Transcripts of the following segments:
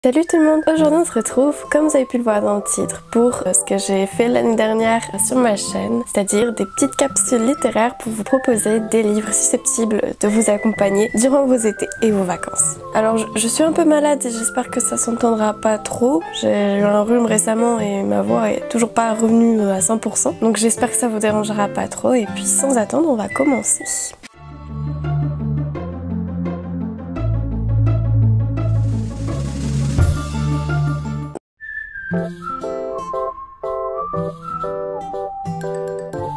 Salut tout le monde! Aujourd'hui on se retrouve, comme vous avez pu le voir dans le titre, pour ce que j'ai fait l'année dernière sur ma chaîne, c'est-à-dire des petites capsules littéraires pour vous proposer des livres susceptibles de vous accompagner durant vos étés et vos vacances. Alors je suis un peu malade et j'espère que ça s'entendra pas trop. J'ai eu un rhume récemment et ma voix est toujours pas revenue à 100%, donc j'espère que ça vous dérangera pas trop et puis sans attendre on va commencer.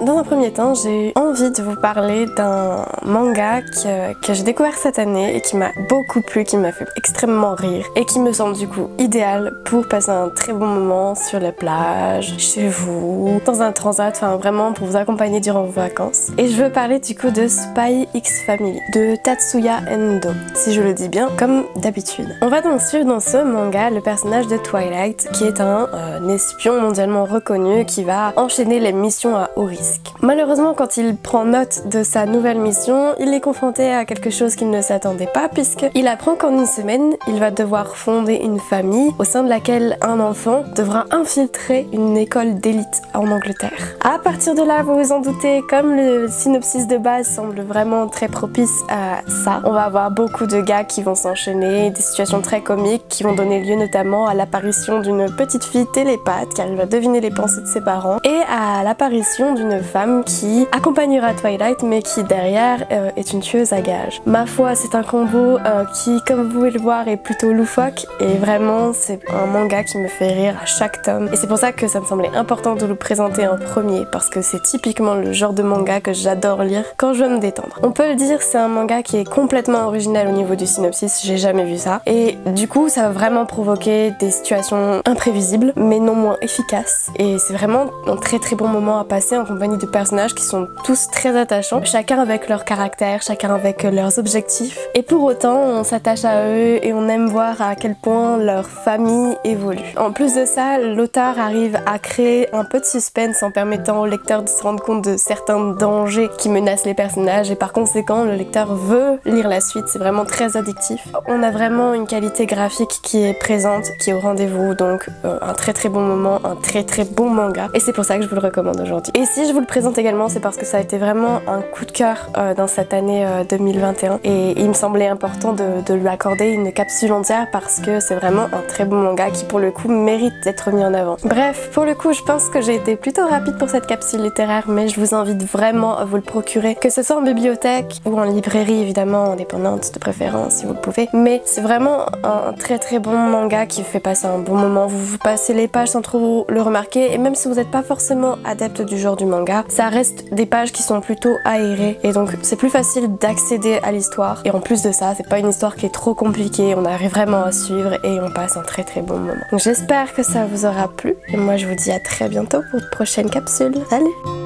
Dans un premier temps, j'ai envie de vous parler d'un manga que j'ai découvert cette année et qui m'a beaucoup plu, qui m'a fait extrêmement rire et qui me semble du coup idéal pour passer un très bon moment sur la plage, chez vous, dans un transat, enfin vraiment pour vous accompagner durant vos vacances. Et je veux parler du coup de Spy X Family de Tatsuya Endo, si je le dis bien, comme d'habitude. On va donc suivre dans ce manga le personnage de Twilight qui est un espion mondialement reconnu qui va enchaîner les missions à haut risque. Malheureusement, quand il prend note de sa nouvelle mission, il est confronté à quelque chose qu'il ne s'attendait pas puisqu'il apprend qu'en une semaine, il va devoir fonder une famille au sein de laquelle un enfant devra infiltrer une école d'élite en Angleterre. À partir de là, vous vous en doutez, comme le synopsis de base semble vraiment très propice à ça, on va avoir beaucoup de gars qui vont s'enchaîner, des situations très comiques qui vont donner lieu notamment à l'apparition d'une petite fille télépathe qui arrive à deviner les pensées de ses parents et à l'apparition d'une femme qui accompagnera Twilight mais qui derrière est une tueuse à gages. Ma foi, c'est un combo qui, comme vous pouvez le voir, est plutôt loufoque et vraiment c'est un manga qui me fait rire à chaque tome et c'est pour ça que ça me semblait important de le présenter en premier parce que c'est typiquement le genre de manga que j'adore lire quand je veux me détendre. On peut le dire, c'est un manga qui est complètement original au niveau du synopsis, j'ai jamais vu ça et du coup ça va vraiment provoquer des situations imprévisibles mais non moins efficaces et c'est vraiment un très bon moment à passer en compagnie de personnages qui sont tous très attachants, chacun avec leur caractère, chacun avec leurs objectifs et pour autant on s'attache à eux et on aime voir à quel point leur famille évolue. En plus de ça, l'auteur arrive à créer un peu de suspense en permettant au lecteur de se rendre compte de certains dangers qui menacent les personnages et par conséquent le lecteur veut lire la suite, c'est vraiment très addictif. On a vraiment une qualité graphique qui est présente, qui est au rendez-vous, donc un très bon moment, un très bon manga et c'est pour ça que je vous le recommande aujourd'hui. Et si je vous le présente également, c'est parce que ça a été vraiment un coup de cœur dans cette année 2021 et il me semblait important de lui accorder une capsule entière parce que c'est vraiment un très bon manga qui pour le coup mérite d'être mis en avant. Bref, pour le coup je pense que j'ai été plutôt rapide pour cette capsule littéraire mais je vous invite vraiment à vous le procurer, que ce soit en bibliothèque ou en librairie évidemment, indépendante de préférence si vous le pouvez, mais c'est vraiment un très bon manga qui fait passer un bon moment, vous passez les pages sans trop le remarquer et même si vous n'êtes pas forcément adepte du genre du manga, ça reste des pages qui sont plutôt aérées et donc c'est plus facile d'accéder à l'histoire et en plus de ça c'est pas une histoire qui est trop compliquée, on arrive vraiment à suivre et on passe un très bon moment. Donc j'espère que ça vous aura plu et moi je vous dis à très bientôt pour de prochaines capsules. Salut!